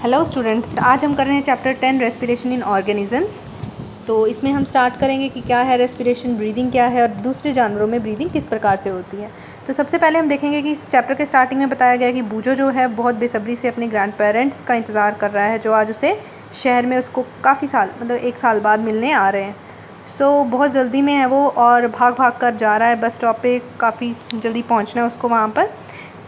Hello students, आज हम कर रहे हैं चैप्टर 10 रेस्पिरेशन इन ऑर्गेनिजम्स। तो इसमें हम स्टार्ट करेंगे कि क्या है रेस्पिरेशन, ब्रीदिंग क्या है और दूसरे जानवरों में ब्रीदिंग किस प्रकार से होती है। तो सबसे पहले हम देखेंगे कि इस चैप्टर के स्टार्टिंग में बताया गया कि बूजो जो है बहुत बेसब्री से अपने ग्रैंड पेरेंट्स का इंतज़ार कर रहा है, जो आज उसे शहर में उसको काफ़ी साल मतलब 1 साल बाद मिलने आ रहे हैं। बहुत जल्दी में है वो और भाग भाग कर जा रहा है बस स्टॉप पे, काफ़ी जल्दी पहुँचना है उसको वहाँ पर।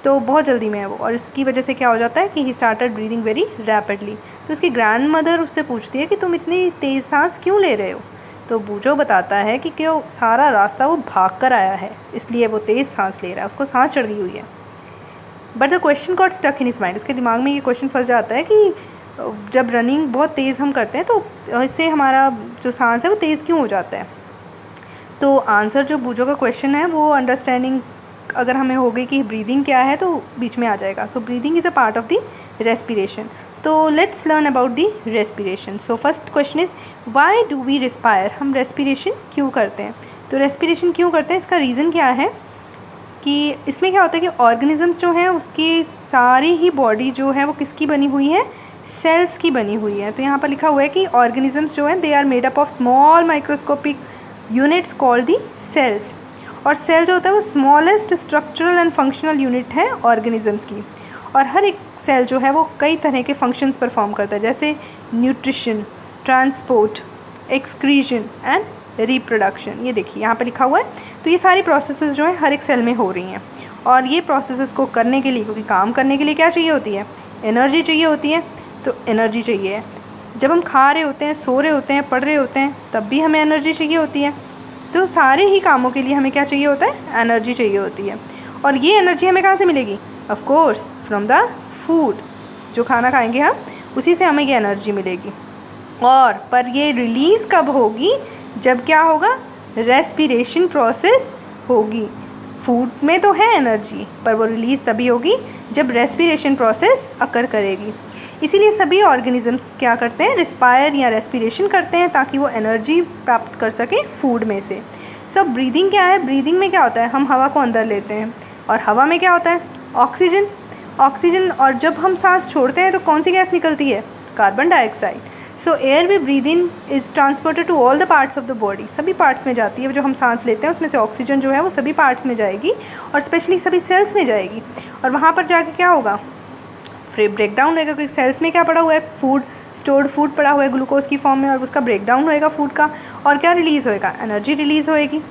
तो बहुत जल्दी में है वो, और इसकी वजह से क्या हो जाता है कि he started breathing very rapidly. तो उसकी ग्रैंड मदर उससे पूछती है कि तुम इतनी तेज़ सांस क्यों ले रहे हो। तो बूजो बताता है कि क्यों सारा रास्ता वो भाग कर आया है, इसलिए वो तेज़ सांस ले रहा है, उसको सांस चढ़ गई हुई है। But the question got stuck in his mind, उसके दिमाग में ये क्वेश्चन फंस जाता है कि जब रनिंग बहुत तेज़ हम करते हैं तो इससे हमारा जो सांस है वो तेज़ क्यों हो जाता है। तो आंसर जो बूजो का क्वेश्चन है वो अंडरस्टैंडिंग अगर हमें हो गई कि ब्रीदिंग क्या है तो बीच में आ जाएगा। So breathing is a part of the respiration. तो let's learn about the respiration. So first question is why do we respire, हम रेस्पिरेशन क्यों करते हैं। तो रेस्पिरेशन क्यों करते हैं, इसका रीज़न क्या है कि इसमें क्या होता है कि ऑर्गेनिजम्स जो हैं उसकी सारी ही बॉडी जो है वो किसकी बनी हुई है, सेल्स की बनी हुई है। तो यहाँ पर लिखा हुआ है कि ऑर्गेनिजम्स जो हैं they are made up of small microscopic units called the cells. और सेल जो होता है वो smallest structural and functional unit है ऑर्गेनिजम्स की। और हर एक सेल जो है वो कई तरह के फंक्शंस परफॉर्म करता है, जैसे न्यूट्रिशन, ट्रांसपोर्ट, एक्सक्रीजन एंड रिप्रोडक्शन। ये देखिए यहाँ पे लिखा हुआ है। तो ये सारी प्रोसेसेस जो है हर एक सेल में हो रही हैं, और ये प्रोसेसेस को करने के लिए, क्योंकि काम करने के लिए क्या चाहिए होती है, एनर्जी चाहिए होती है। तो एनर्जी चाहिए, जब हम खा रहे होते हैं, सो रहे होते हैं, पढ़ रहे होते हैं, तब भी हमें एनर्जी चाहिए होती है। तो सारे ही कामों के लिए हमें क्या चाहिए होता है, एनर्जी चाहिए होती है। और ये एनर्जी हमें कहाँ से मिलेगी, of course from the food. जो खाना खाएंगे हम, उसी से हमें ये एनर्जी मिलेगी। और पर ये रिलीज़ कब होगी, जब क्या होगा, रेस्पिरेशन प्रोसेस होगी। फूड में तो है एनर्जी, पर वो रिलीज़ तभी होगी जब रेस्पिरेशन प्रोसेस अकर करेगी। इसीलिए सभी ऑर्गेनिजम्स क्या करते हैं, रिस्पायर या रेस्पिरेशन करते हैं ताकि वो एनर्जी प्राप्त कर सकें फूड में से। सो ब्रीदिंग क्या है, ब्रीदिंग में क्या होता है, हम हवा को अंदर लेते हैं और हवा में क्या होता है, ऑक्सीजन। और जब हम सांस छोड़ते हैं तो कौन सी गैस निकलती है, carbon dioxide. So air we breathe in is transported to all the parts of the body, सभी पार्ट्स में जाती है। जो हम सांस लेते हैं उसमें से ऑक्सीजन जो है वो सभी पार्ट्स में जाएगी, और स्पेशली सभी सेल्स में जाएगी। और वहाँ पर जाके क्या होगा, फिर ब्रेक डाउन होएगा, क्योंकि सेल्स में क्या पड़ा हुआ है, फूड, स्टोर्ड फूड पड़ा हुआ है ग्लूकोज की फॉर्म में, और उसका ब्रेक डाउन होएगा फूड का, और क्या रिलीज़ होएगा, एनर्जी रिलीज़ होएगी।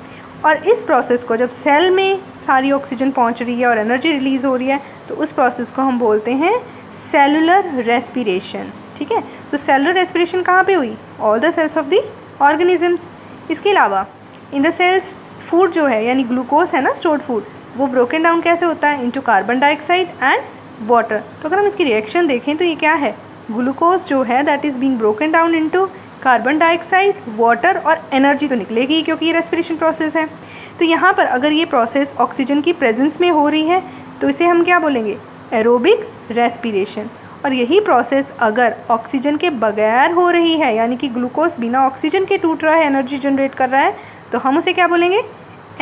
और इस प्रोसेस को, जब सेल में सारी ऑक्सीजन पहुंच रही है और एनर्जी रिलीज़ हो रही है, तो उस प्रोसेस को हम बोलते हैं सेलुलर रेस्पिरेशन। ठीक है, तो सेलुलर रेस्पिरेशन कहाँ पे हुई, all the cells of the organisms. इसके अलावा इन द सेल्स फूड जो है, यानी ग्लूकोज है ना, स्टोर्ड फूड, वो ब्रोकन डाउन कैसे होता है, into carbon dioxide and water. तो अगर हम इसकी रिएक्शन देखें तो ये क्या है, ग्लूकोज जो है that is being broken down into carbon dioxide, water, और एनर्जी तो निकलेगी क्योंकि ये रेस्पिरेशन प्रोसेस है। तो यहाँ पर अगर ये प्रोसेस ऑक्सीजन की प्रेजेंस में हो रही है तो इसे हम क्या बोलेंगे, एरोबिक रेस्पिरेशन। और यही प्रोसेस अगर ऑक्सीजन के बगैर हो रही है, यानी कि ग्लूकोज बिना ऑक्सीजन के टूट रहा है, एनर्जी जनरेट कर रहा है, तो हम उसे क्या बोलेंगे,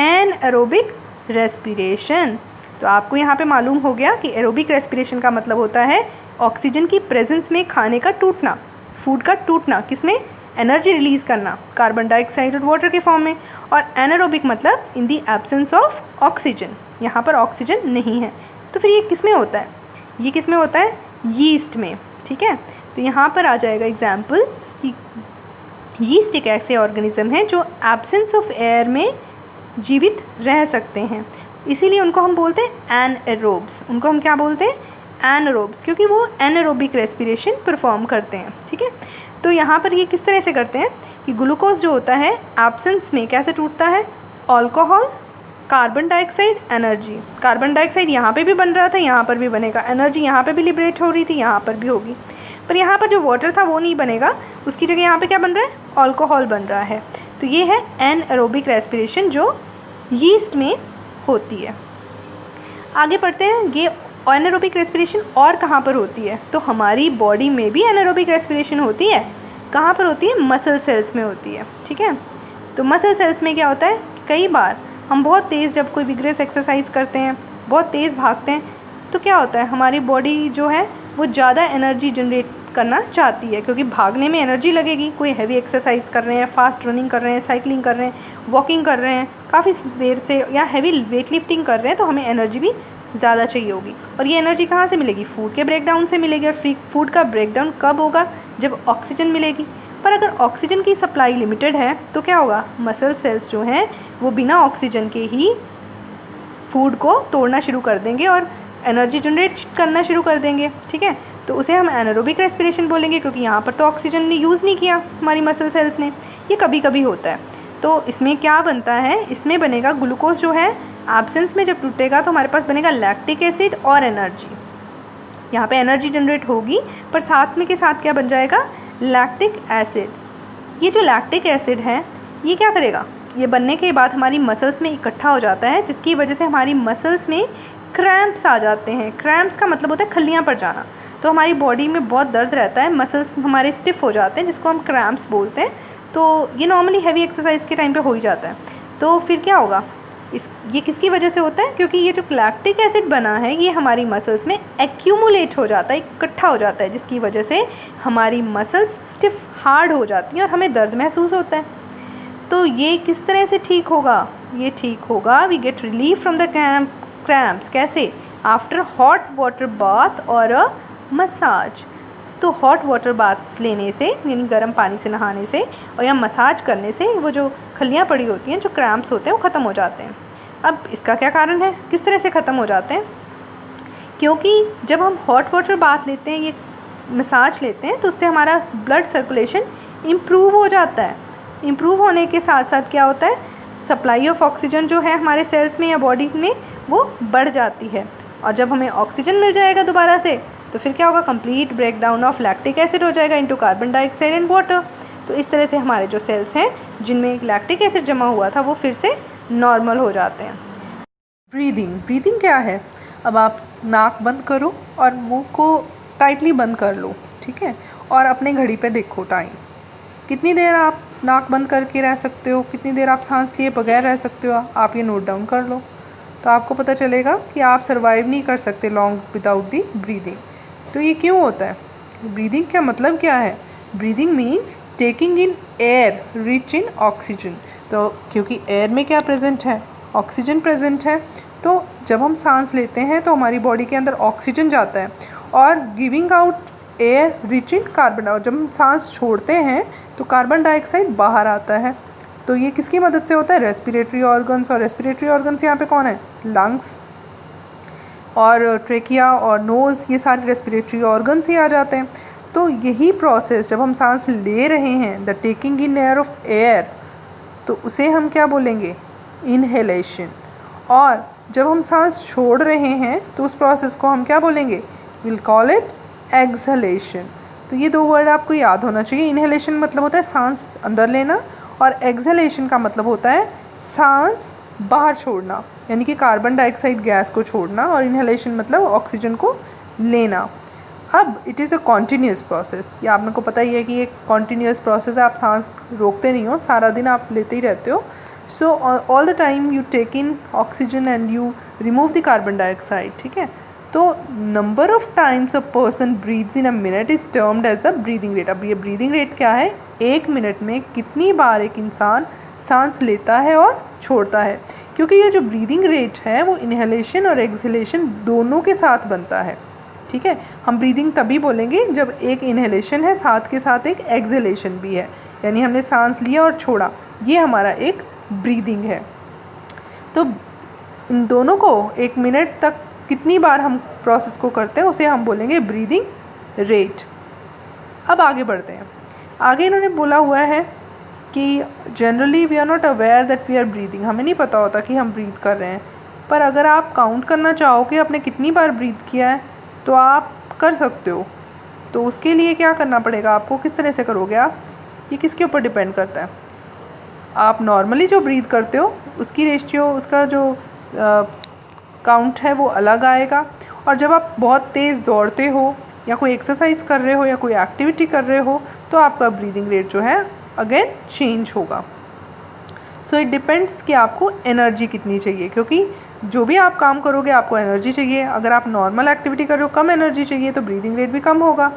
एनएरोबिक रेस्पिरेशन। तो आपको यहाँ पे मालूम हो गया कि एरोबिक रेस्पिरेशन का मतलब होता है ऑक्सीजन की प्रेजेंस में खाने का टूटना, फूड का टूटना, किसमें, एनर्जी रिलीज़ करना, कार्बन डाइऑक्साइड और वाटर के फॉर्म में। और एनारोबिक मतलब इन दी एब्सेंस ऑफ ऑक्सीजन, यहाँ पर ऑक्सीजन नहीं है। तो फिर ये किस में होता है, ये किस में होता है, यीस्ट में। ठीक है, तो यहाँ पर आ जाएगा एग्जाम्पल कि यीस्ट एक ऐसे ऑर्गेनिज्म है जो एब्सेंस ऑफ एयर में जीवित रह सकते हैं, इसीलिए उनको हम बोलते हैं एनएरोब्स। उनको हम क्या बोलते हैं, एनएरोब्स, क्योंकि वो एनएरोबिक रेस्पिरेशन परफॉर्म करते हैं। ठीक है, तो यहाँ पर ये किस तरह से करते हैं कि ग्लूकोज जो होता है एब्सेंस में कैसे टूटता है, alcohol, carbon dioxide, energy. Carbon dioxide यहाँ पे भी बन रहा था, यहाँ पर भी बनेगा, एनर्जी यहाँ पे भी लिबरेट हो रही थी, यहाँ पर भी होगी। पर यहाँ पर जो वाटर था वो नहीं बनेगा, उसकी जगह यहाँ पे क्या बन रहा है, अल्कोहल बन रहा है। तो ये है एनएरोबिक रेस्पिरेशन जो यीस्ट में होती है। आगे पढ़ते हैं, ये एनारोबिक रेस्पिरेशन और कहाँ पर होती है, तो हमारी बॉडी में भी एनारोबिक रेस्पिरेशन होती है। कहाँ पर होती है, मसल सेल्स में होती है। ठीक है, तो मसल सेल्स में क्या होता है, कई बार हम बहुत तेज़ जब कोई विग्रेस एक्सरसाइज करते हैं, बहुत तेज़ भागते हैं, तो क्या होता है, हमारी बॉडी जो है वो ज़्यादा एनर्जी जनरेट करना चाहती है, क्योंकि भागने में एनर्जी लगेगी। कोई हैवी एक्सरसाइज कर रहे हैं, फास्ट रनिंग कर रहे हैं, साइकिलिंग कर रहे हैं, वॉकिंग कर रहे हैं काफ़ी देर से, या हैवी वेट लिफ्टिंग कर रहे हैं, तो हमें एनर्जी भी ज़्यादा चाहिए होगी। और ये एनर्जी कहाँ से मिलेगी? फूड के ब्रेकडाउन से मिलेगी। और फूड का ब्रेकडाउन कब होगा? जब ऑक्सीजन मिलेगी। पर अगर ऑक्सीजन की सप्लाई लिमिटेड है तो क्या होगा? मसल सेल्स जो हैं वो बिना ऑक्सीजन के ही फूड को तोड़ना शुरू कर देंगे और एनर्जी जनरेट करना शुरू कर देंगे। ठीक है, तो उसे हम एनारोबिक रेस्पिरेशन बोलेंगे, क्योंकि यहाँ पर तो ऑक्सीजन ने यूज़ नहीं किया हमारी मसल सेल्स ने। ये कभी कभी होता है। तो इसमें क्या बनता है? इसमें बनेगा ग्लूकोज जो है एब्सेंस में जब टूटेगा तो हमारे पास बनेगा लैक्टिक एसिड और एनर्जी। यहाँ पे एनर्जी जनरेट होगी, पर साथ में के साथ क्या बन जाएगा? Lactic acid. ये जो लैक्टिक एसिड है ये क्या करेगा? ये बनने के बाद हमारी मसल्स में इकट्ठा हो जाता है, जिसकी वजह से हमारी मसल्स में क्रैम्प्स आ जाते हैं। क्रैम्प्स का मतलब होता है खल्लियाँ पड़ जाना। तो हमारी बॉडी में बहुत दर्द रहता है, मसल्स हमारे स्टिफ हो जाते हैं, जिसको हम क्रैम्प्स बोलते हैं। तो ये नॉर्मली हैवी एक्सरसाइज के टाइम पे हो ही जाता है। तो फिर क्या होगा? ये किसकी वजह से होता है? क्योंकि ये जो लैक्टिक एसिड बना है ये हमारी मसल्स में एक्यूमुलेट हो जाता है, इकट्ठा हो जाता है, जिसकी वजह से हमारी मसल्स स्टिफ हार्ड हो जाती हैं और हमें दर्द महसूस होता है। तो ये किस तरह से ठीक होगा? ये ठीक होगा, we get relief from the cramps. कैसे? आफ्टर हॉट वाटर बाथ और अ मसाज। तो हॉट वाटर बाथ्स लेने से, यानी गर्म पानी से नहाने से और या मसाज करने से वो जो खल्लियाँ पड़ी होती हैं, जो क्रैम्प्स होते हैं, वो ख़त्म हो जाते हैं। अब इसका क्या कारण है? किस तरह से ख़त्म हो जाते हैं? क्योंकि जब हम हॉट वाटर बाथ लेते हैं, ये मसाज लेते हैं, तो उससे हमारा ब्लड सर्कुलेशन इम्प्रूव हो जाता है। इम्प्रूव होने के साथ साथ क्या होता है? सप्लाई ऑफ ऑक्सीजन जो है हमारे सेल्स में या बॉडी में वो बढ़ जाती है। और जब हमें ऑक्सीजन मिल जाएगा दोबारा से, तो फिर क्या होगा? Complete breakdown of lactic acid हो जाएगा into carbon dioxide and water. तो इस तरह से हमारे जो सेल्स हैं जिनमें लैक्टिक एसिड जमा हुआ था वो फिर से नॉर्मल हो जाते हैं। ब्रीदिंग क्या है? अब आप नाक बंद करो और मुंह को टाइटली बंद कर लो, ठीक है? और अपने घड़ी पे देखो टाइम, कितनी देर आप नाक बंद करके रह सकते हो, कितनी देर आप सांस लिए बगैर रह सकते हो। आप ये नोट डाउन कर लो, तो आपको पता चलेगा कि आप सर्वाइव नहीं कर सकते लॉन्ग विदाउट दी ब्रीदिंग। तो ये क्यों होता है? ब्रीदिंग का मतलब क्या है? Breathing means taking in air rich in oxygen. तो क्योंकि एयर में क्या प्रेजेंट है? ऑक्सीजन प्रेजेंट है। तो जब हम सांस लेते हैं तो हमारी बॉडी के अंदर ऑक्सीजन जाता है और giving out air rich in carbon. और जब हम सांस छोड़ते हैं तो कार्बन डाइऑक्साइड बाहर आता है। तो ये किसकी मदद से होता है? Respiratory organs. और रेस्पिरेटरी ऑर्गन्स यहाँ पे कौन है? लंग्स और ट्रेकिया और नोज़, ये सारे रेस्पिरेटरी ऑर्गन्स ही आ जाते हैं। तो यही प्रोसेस जब हम सांस ले रहे हैं, the taking in air of air, तो उसे हम क्या बोलेंगे? इनहेलेशन। और जब हम सांस छोड़ रहे हैं तो उस प्रोसेस को हम क्या बोलेंगे? Will call it exhalation. तो ये दो वर्ड आपको याद होना चाहिए। इनहेलेशन मतलब होता है सांस अंदर लेना, और एक्सहेलेशन का मतलब होता है सांस बाहर छोड़ना, यानी कि कार्बन डाइऑक्साइड गैस को छोड़ना। और इनहेलेशन मतलब ऑक्सीजन को लेना। अब it is a continuous process. ये आपको पता ही है कि ये कॉन्टीन्यूस प्रोसेस है। आप सांस रोकते नहीं हो, सारा दिन आप लेते ही रहते हो। So all the time you take in oxygen and you remove the carbon dioxide, ठीक है? तो number of times a person breathes in a minute is termed as the breathing rate. अब ये ब्रीदिंग रेट क्या है? 1 minute में कितनी बार एक इंसान सांस लेता है और छोड़ता है। क्योंकि ये जो ब्रीदिंग रेट है वो इनहेलेशन और एक्सहेलेशन दोनों के साथ बनता है, ठीक है? हम ब्रीदिंग तभी बोलेंगे जब एक इनहेलेशन है साथ के साथ एक एक्सहेलेशन भी है, यानी हमने सांस लिया और छोड़ा, ये हमारा एक ब्रीदिंग है। तो इन दोनों को 1 मिनट तक कितनी बार हम प्रोसेस को करते हैं उसे हम बोलेंगे ब्रीदिंग रेट। अब आगे बढ़ते हैं। आगे इन्होंने बोला हुआ है कि generally we are not aware that we are breathing. हमें नहीं पता होता कि हम ब्रीथ कर रहे हैं। पर अगर आप काउंट करना चाहो कि आपने कितनी बार ब्रीथ किया है तो आप कर सकते हो। तो उसके लिए क्या करना पड़ेगा आपको? किस तरह से करोगे आप? ये किसके ऊपर डिपेंड करता है? आप नॉर्मली जो ब्रीथ करते हो उसकी रेशियो, उसका जो काउंट है वो अलग आएगा। और जब आप बहुत तेज़ दौड़ते हो या कोई एक्सरसाइज कर रहे हो या कोई एक्टिविटी कर रहे हो तो आपका ब्रीदिंग रेट जो है अगेन चेंज होगा। सो इट डिपेंड्स कि आपको एनर्जी कितनी चाहिए, क्योंकि जो भी आप काम करोगे आपको एनर्जी चाहिए। अगर आप नॉर्मल एक्टिविटी कर रहे हो कम एनर्जी चाहिए तो ब्रीदिंग रेट भी कम होगा।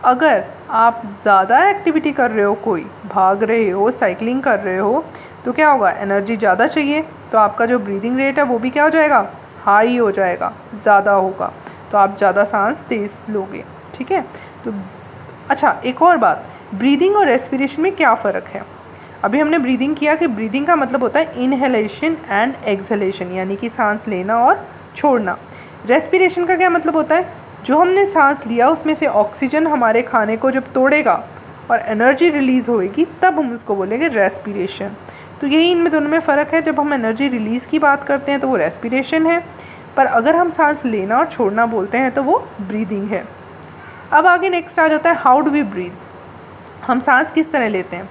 अगर आप ज़्यादा एक्टिविटी कर रहे हो, कोई भाग रहे हो, साइकिलिंग कर रहे हो, तो क्या होगा, एनर्जी ज़्यादा चाहिए, तो आपका जो ब्रीदिंग रेट है वो भी क्या हो जाएगा, हाई हो जाएगा, ज़्यादा होगा, तो आप ज़्यादा सांस तेज़ लोगे। ठीक है। तो अच्छा, एक और बात, ब्रीदिंग और रेस्पिरेशन में क्या फ़र्क है। अभी हमने ब्रीदिंग किया कि ब्रीदिंग का मतलब होता है इनहेलेशन एंड एक्सहेलेशन, यानी कि सांस लेना और छोड़ना। रेस्पिरेशन का क्या मतलब होता है, जो हमने सांस लिया उसमें से ऑक्सीजन हमारे खाने को जब तोड़ेगा और एनर्जी रिलीज़ होएगी तब हम उसको बोलेंगे रेस्पिरेशन। तो यही इनमें दोनों में फ़र्क है। जब हम एनर्जी रिलीज़ की बात करते हैं तो वो रेस्पिरेशन है, पर अगर हम सांस लेना और छोड़ना बोलते हैं तो वो ब्रीदिंग है। अब आगे नेक्स्ट आ जाता है हाउ डू वी ब्रीद, हम सांस किस तरह लेते हैं।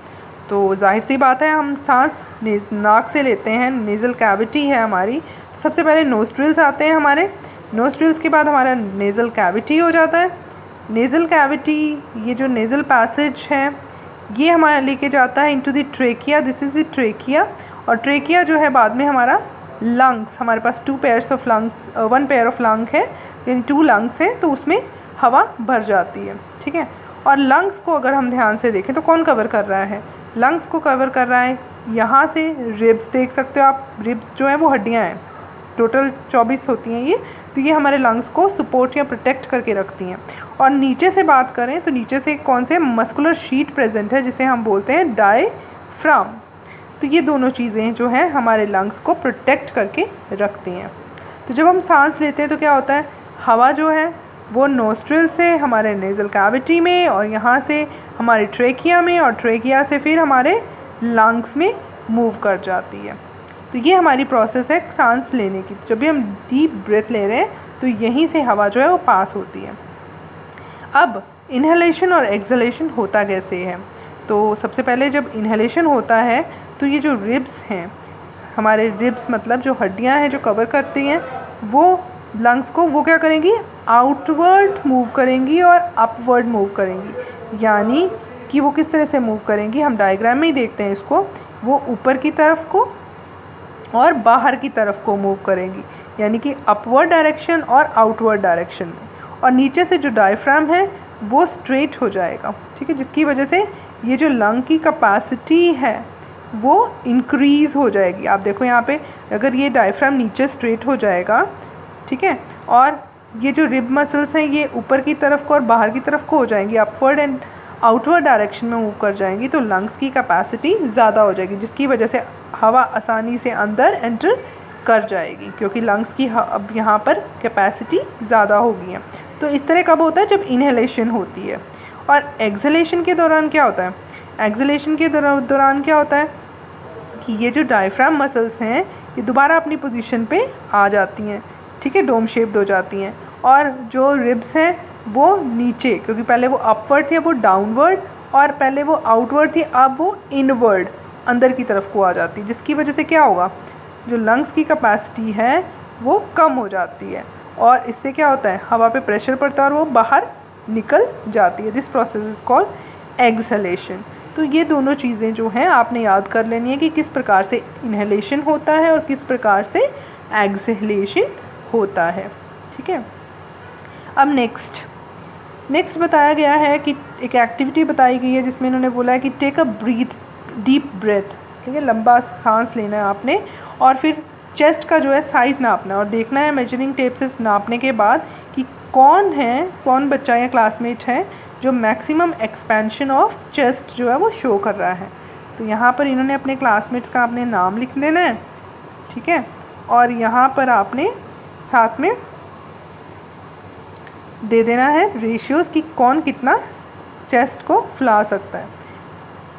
तो जाहिर सी बात है, हम सांस नाक से लेते हैं, नेज़ल कैविटी है हमारी। तो सबसे पहले नोस्ट्रिल्स आते हैं हमारे, नोस्ट्रिल्स के बाद हमारा नेज़ल कैविटी हो जाता है। नेज़ल कैविटी, ये जो नेज़ल पैसेज है ये हमारा लेके जाता है into the trachea, this is the trachea. और ट्रेकिया जो है बाद में हमारा लंग्स, हमारे पास 2 pairs of lungs, 1 pair of lung है, यानी 2 लंग्स हैं, तो उसमें हवा भर जाती है। ठीक है। और लंग्स को अगर हम ध्यान से देखें तो कौन कवर कर रहा है, लंग्स को कवर कर रहा है यहाँ से रिब्स, देख सकते हो आप, रिब्स जो है वो हड्डियाँ हैं, टोटल 24 होती हैं ये, तो ये हमारे लंग्स को सपोर्ट या प्रोटेक्ट करके रखती हैं। और नीचे से बात करें तो नीचे से कौन से मस्कुलर शीट प्रेजेंट है जिसे हम बोलते हैं डायफ्राम। तो ये दोनों चीज़ें जो हैं हमारे लंग्स को प्रोटेक्ट करके रखती हैं। तो जब हम सांस लेते हैं तो क्या होता है, हवा जो है वो नोस्ट्रिल से हमारे नेज़ल कैविटी में, और यहाँ से हमारी ट्रेकिया में, और ट्रेकिया से फिर हमारे लंग्स में मूव कर जाती है। तो ये हमारी प्रोसेस है सांस लेने की। जब भी हम डीप ब्रेथ ले रहे हैं तो यहीं से हवा जो है वो पास होती है। अब इन्हेलेशन और एक्सहेलेशन होता कैसे है, तो सबसे पहले जब इन्हेलेशन होता है तो ये जो रिब्स हैं हमारे, रिब्स मतलब जो हड्डियां हैं जो कवर करती हैं, वो लंग्स को वो क्या करेंगी, आउटवर्ड मूव करेंगी और अपवर्ड मूव करेंगी। यानी कि वो किस तरह से मूव करेंगी, हम डायग्राम में ही देखते हैं इसको, वो ऊपर की तरफ को और बाहर की तरफ को मूव करेंगी, यानी कि अपवर्ड डायरेक्शन और आउटवर्ड डायरेक्शन में। और नीचे से जो डायफ्राम है वो स्ट्रेट हो जाएगा। ठीक है। जिसकी वजह से ये जो लंग की कैपेसिटी है वो इंक्रीज़ हो जाएगी। आप देखो यहाँ पे, अगर ये डायफ्राम नीचे स्ट्रेट हो जाएगा, ठीक है, और ये जो रिब मसल्स हैं ये ऊपर की तरफ को और बाहर की तरफ को हो जाएंगी, अपवर्ड एंड आउटवर्ड डायरेक्शन में मूव कर जाएंगी, तो लंग्स की कैपेसिटी ज़्यादा हो जाएगी, जिसकी वजह से हवा आसानी से अंदर एंटर कर जाएगी, क्योंकि लंग्स की अब यहाँ पर कैपेसिटी ज़्यादा होगी है। तो इस तरह कब होता है, जब इन्हेलेशन होती है। और एक्सहेलेशन के दौरान क्या होता है, एक्सहेलेशन के दौरान क्या होता है कि ये जो डायफ्राम मसल्स हैं ये दोबारा अपनी पोजीशन पे आ जाती हैं। ठीक है, डोम शेप्ड हो जाती हैं। और जो रिब्स हैं वो नीचे, क्योंकि पहले वो अपवर्ड थी अब वो डाउनवर्ड, और पहले वो आउटवर्ड थी अब वो इनवर्ड अंदर की तरफ को आ जाती है, जिसकी वजह से क्या होगा, जो लंग्स की कैपेसिटी है वो कम हो जाती है, और इससे क्या होता है, हवा पे प्रेशर पड़ता है और वो बाहर निकल जाती है। This process is called exhalation. तो ये दोनों चीज़ें जो हैं आपने याद कर लेनी है कि किस प्रकार से इन्हेलेशन होता है और किस प्रकार से एक्सहेलेशन होता है। ठीक है। अब नेक्स्ट बताया गया है कि एक एक्टिविटी बताई गई है जिसमें इन्होंने बोला है कि टेक अ डीप ब्रेथ। ठीक है, लंबा सांस लेना है आपने, और फिर चेस्ट का जो है साइज़ नापना है और देखना है मेजरिंग टेप से नापने के बाद कि कौन बच्चा या क्लासमेट है जो मैक्सिमम एक्सपेंशन ऑफ चेस्ट जो है वो शो कर रहा है। तो यहाँ पर इन्होंने अपने क्लासमेट्स का अपने नाम लिख देना है। ठीक है, और यहाँ पर आपने साथ में दे देना है रेशियोज़ कि कौन कितना चेस्ट को फुला सकता है।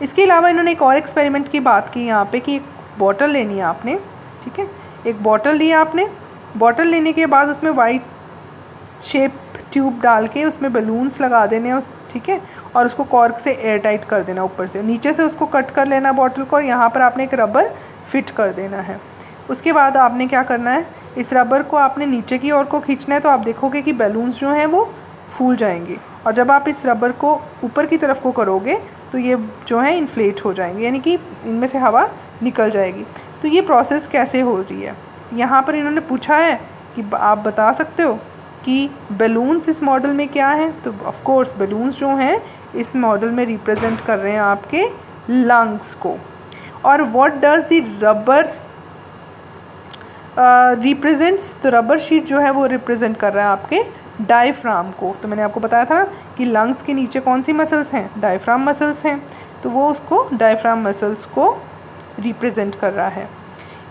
इसके अलावा इन्होंने एक और एक्सपेरिमेंट की बात की यहाँ पे कि एक बॉटल लेनी है आपने। ठीक है, एक बॉटल लिया आपने, बॉटल लेने के बाद उसमें वाइट शेप ट्यूब डाल के उसमें बलून्स लगा देने हैं ठीक है, और उसको कॉर्क से एयर टाइट कर देना ऊपर से, नीचे से उसको कट कर लेना बॉटल को, और यहाँ पर आपने एक रबर फिट कर देना है। उसके बाद आपने क्या करना है, इस रबर को आपने नीचे की ओर को खींचना है, तो आप देखोगे कि बैलून्स जो हैं वो फूल जाएंगे, और जब आप इस रबर को ऊपर की तरफ को करोगे तो ये जो है इन्फ्लेट हो जाएंगे, यानी कि इनमें से हवा निकल जाएगी। तो ये प्रोसेस कैसे हो रही है, यहाँ पर इन्होंने पूछा है कि आप बता सकते हो कि बैलून्स इस मॉडल में क्या हैं, तो ऑफ कोर्स बैलून्स जो हैं इस मॉडल में रिप्रेजेंट कर रहे हैं आपके लंग्स को। और what does the rubber represents, तो रबर शीट जो है वो रिप्रेजेंट कर रहा है आपके डायफ्राम को। तो मैंने आपको बताया था कि लंग्स के नीचे कौन सी मसल्स हैं, डायफ्राम मसल्स हैं, तो वो उसको डायफ्राम मसल्स को रिप्रेजेंट कर रहा है।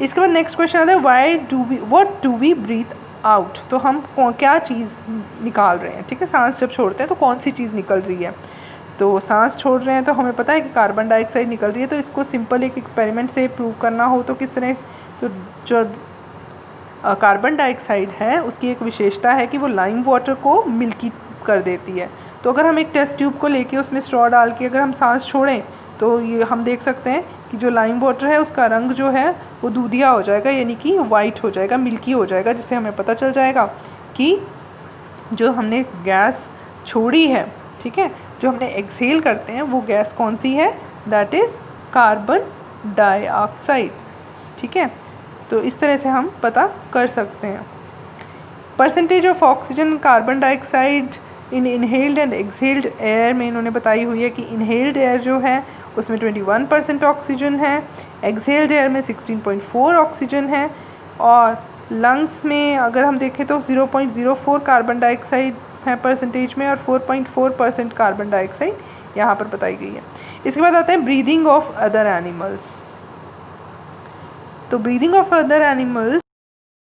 इसके बाद नेक्स्ट क्वेश्चन आता है what do we breathe out, तो हम क्या चीज़ निकाल रहे हैं, ठीक है, सांस जब छोड़ते हैं तो कौन सी चीज़ निकल रही है। तो सांस छोड़ रहे हैं तो हमें पता है कि कार्बन डाइऑक्साइड निकल रही है। तो इसको सिंपल एक एक्सपेरिमेंट से प्रूव करना हो तो किस तरह, तो जो कार्बन डाइऑक्साइड है उसकी एक विशेषता है कि वो लाइम वाटर को मिल्की कर देती है। तो अगर हम एक टेस्ट ट्यूब को लेके उसमें स्ट्रॉ डाल के अगर हम सांस छोड़ें तो ये हम देख सकते हैं कि जो लाइम वाटर है उसका रंग जो है वो दूधिया हो जाएगा, यानी कि वाइट हो जाएगा, मिल्की हो जाएगा, जिससे हमें पता चल जाएगा कि जो हमने गैस छोड़ी है, ठीक है, जो हमने एक्सहेल करते हैं वो गैस कौन सी है, दैट इज़ कार्बन डाइऑक्साइड, ठीक है। तो इस तरह से हम पता कर सकते हैं। Percentage of oxygen carbon dioxide in inhaled and exhaled air में इन्होंने बताई हुई है कि इनहेल्ड एयर जो है उसमें 21% ऑक्सीजन है, एक्सहेल्ड एयर में 16.4 ऑक्सीजन है, और लंग्स में अगर हम देखें तो 0.04 कार्बन डाइऑक्साइड है परसेंटेज में, और 4.4% कार्बन डाइऑक्साइड यहाँ पर बताई गई है। इसके बाद आते हैं ब्रीदिंग ऑफ अदर एनिमल्स। तो breathing of other animals,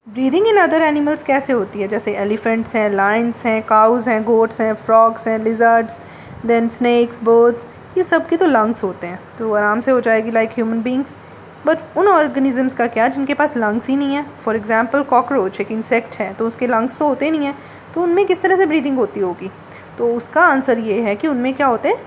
breathing in other animals कैसे होती है, जैसे एलिफेंट्स हैं, लायंस हैं, काउज हैं, गोट्स हैं, फ्रॉग्स हैं, लिजर्ड्स, देन स्नेक्स, बर्ड्स, ये सब के तो लंग्स होते हैं, तो आराम से हो जाएगी लाइक ह्यूमन बींग्स। बट उन ऑर्गेनिजम्स का क्या जिनके पास लंग्स ही नहीं है, फॉर एग्जांपल कॉकरोच एक इंसेक्ट है तो उसके लंग्स तो होते नहीं हैं, तो उनमें किस तरह से ब्रीदिंग होती होगी। तो उसका आंसर ये है कि उनमें क्या होते हैं,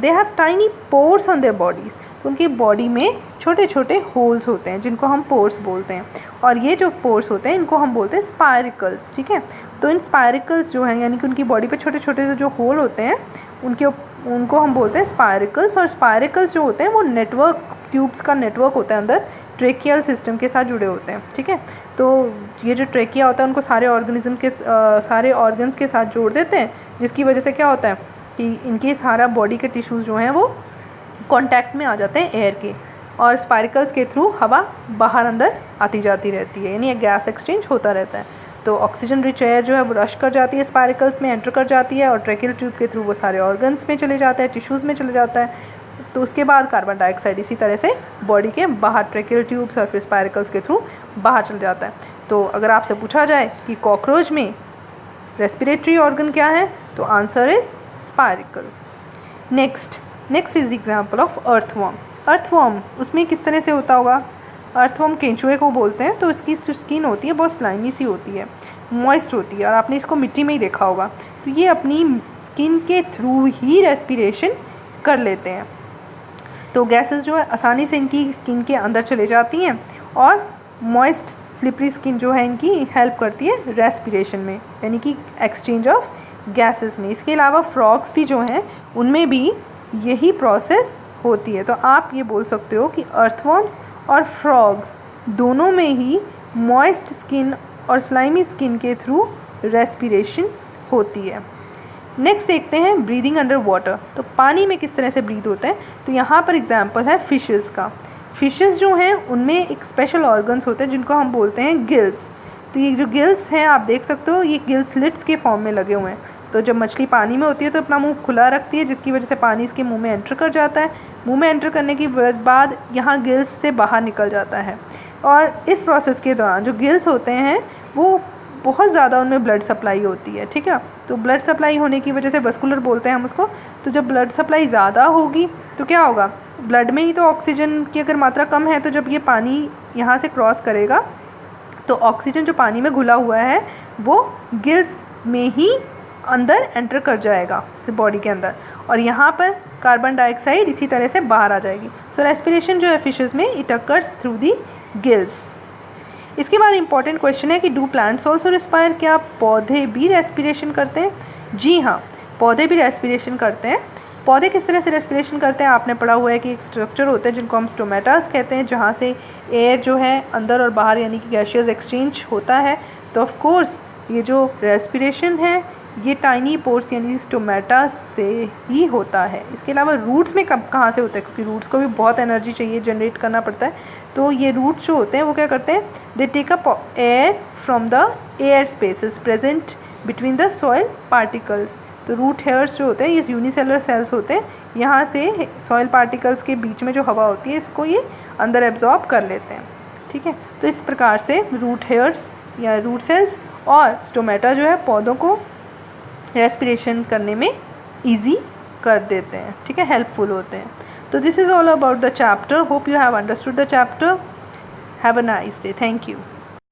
they have tiny pores on their bodies, तो उनकी बॉडी में छोटे छोटे होल्स होते हैं जिनको हम पोर्स बोलते हैं, और ये जो पोर्स होते हैं इनको हम बोलते हैं स्पायरिकल्स, ठीक है। तो इन स्पायरिकल्स जो हैं, यानी कि उनकी बॉडी पे छोटे छोटे से जो होल होते हैं उनको हम बोलते हैं स्पायरिकल्स। और स्पायरिकल्स जो होते हैं वो नेटवर्क, ट्यूब्स का नेटवर्क होता है अंदर, ट्रेकियल सिस्टम के साथ जुड़े होते हैं, ठीक है। तो ये जो ट्रेकिया होता है उनको सारे ऑर्गेनिज्म के सारे ऑर्गन्स के साथ जोड़ देते हैं, जिसकी वजह से क्या होता है कि इनके सारा बॉडी के टिश्यूज़ जो हैं वो कांटेक्ट में आ जाते हैं एयर के, और स्पायरिकल्स के थ्रू हवा बाहर अंदर आती जाती रहती है, यानी गैस एक्सचेंज होता रहता है। तो ऑक्सीजन रिच एयर जो है वो रश कर जाती है, स्पायरिकल्स में एंटर कर जाती है, और ट्रेकियल ट्यूब के थ्रू वो सारे ऑर्गन्स में चले जाता है, टिश्यूज़ में चले जाता है। तो उसके बाद कार्बन डाइऑक्साइड इसी तरह से बॉडी के बाहर ट्रेकियल ट्यूब्स और फिर स्पायरिकल्स के थ्रू बाहर चल जाता है। तो अगर आपसे पूछा जाए कि कॉकरोच में रेस्पिरेटरी ऑर्गन क्या है, तो answer is स्पायरिकल। Next is example of earthworm. Earthworm उसमें किस तरह से होता होगा, अर्थवर्म केंचुए को बोलते हैं। तो इसकी जो स्किन होती है बहुत स्लाइमी सी होती है, मॉइस्ट होती है, और आपने इसको मिट्टी में ही देखा होगा। तो ये अपनी स्किन के थ्रू ही रेस्पिरेशन कर लेते हैं, तो गैसेस जो है आसानी से इनकी स्किन के अंदर चले जाती हैं, और मॉइस्ट स्लिपरी स्किन जो है इनकी हेल्प करती है रेस्पिरेशन में, यानी कि एक्सचेंज ऑफ गैसेस में। इसके अलावा फ्रॉग्स भी जो हैं उनमें भी यही प्रोसेस होती है। तो आप ये बोल सकते हो कि अर्थवर्म्स और फ्रॉग्स दोनों में ही मॉइस्ट स्किन और स्लाइमी स्किन के थ्रू रेस्पिरेशन होती है। नेक्स्ट देखते हैं ब्रीदिंग अंडर वाटर। तो पानी में किस तरह से ब्रीद होता है, तो यहाँ पर एग्जांपल है फिशेस का। फिशेस जो हैं उनमें एक स्पेशल ऑर्गन्स होते हैं जिनको हम बोलते हैं गिल्स। तो ये जो गिल्स हैं आप देख सकते हो, ये गिल स्लिट्स के फॉर्म में लगे हुए हैं। तो जब मछली पानी में होती है तो अपना मुंह खुला रखती है, जिसकी वजह से पानी इसके मुंह में एंटर कर जाता है। मुंह में एंटर करने के बाद यहाँ गिल्स से बाहर निकल जाता है, और इस प्रोसेस के दौरान जो गिल्स होते हैं वो बहुत ज़्यादा उनमें ब्लड सप्लाई होती है, ठीक है। तो ब्लड सप्लाई होने की वजह से वस्कुलर बोलते हैं हम उसको। तो जब ब्लड सप्लाई ज़्यादा होगी तो क्या होगा, ब्लड में ही तो ऑक्सीजन की अगर मात्रा कम है, तो जब ये पानी यहाँ से क्रॉस करेगा तो ऑक्सीजन जो पानी में घुला हुआ है वो गिल्स में ही अंदर एंटर कर जाएगा बॉडी के अंदर, और यहाँ पर कार्बन डाइऑक्साइड इसी तरह से बाहर आ जाएगी। सो रेस्पिरेशन जो है फिशेस में it occurs through the gills. इसके बाद इंपॉर्टेंट क्वेश्चन है कि डू प्लांट्स ऑल्सो रेस्पायर, क्या पौधे भी रेस्पिरेशन करते हैं? जी हाँ, पौधे भी रेस्पिरेशन करते हैं। पौधे किस तरह से रेस्पिरेशन करते हैं, आपने पढ़ा हुआ है कि एक स्ट्रक्चर होते हैं जिनको हम स्टोमेटास कहते हैं, जहाँ से एयर जो है अंदर और बाहर यानी कि गैशियस एक्सचेंज होता है। तो ऑफ कोर्स ये जो रेस्पिरेशन है ये टाइनी पोर्स यानी स्टोमेटा से ही होता है। इसके अलावा रूट्स में कहाँ से होता है, क्योंकि रूट्स को भी बहुत एनर्जी चाहिए, जनरेट करना पड़ता है। तो ये रूट्स जो होते हैं वो क्या करते हैं, they take up air from the air spaces present between the soil particles. तो रूट हेयर्स जो होते हैं ये यूनिसेलुलर सेल्स होते हैं, यहाँ से सॉइल पार्टिकल्स के बीच में जो हवा होती है इसको ये अंदर एब्जॉर्ब कर लेते हैं। ठीक है, तो इस प्रकार से रूट हेयर्स या रूट सेल्स और स्टोमेटा जो है पौधों को रेस्पिरेशन करने में इजी कर देते हैं। ठीक है, हेल्पफुल होते हैं। तो this is all about the chapter. Hope you have understood the chapter. Have a nice day. Thank you.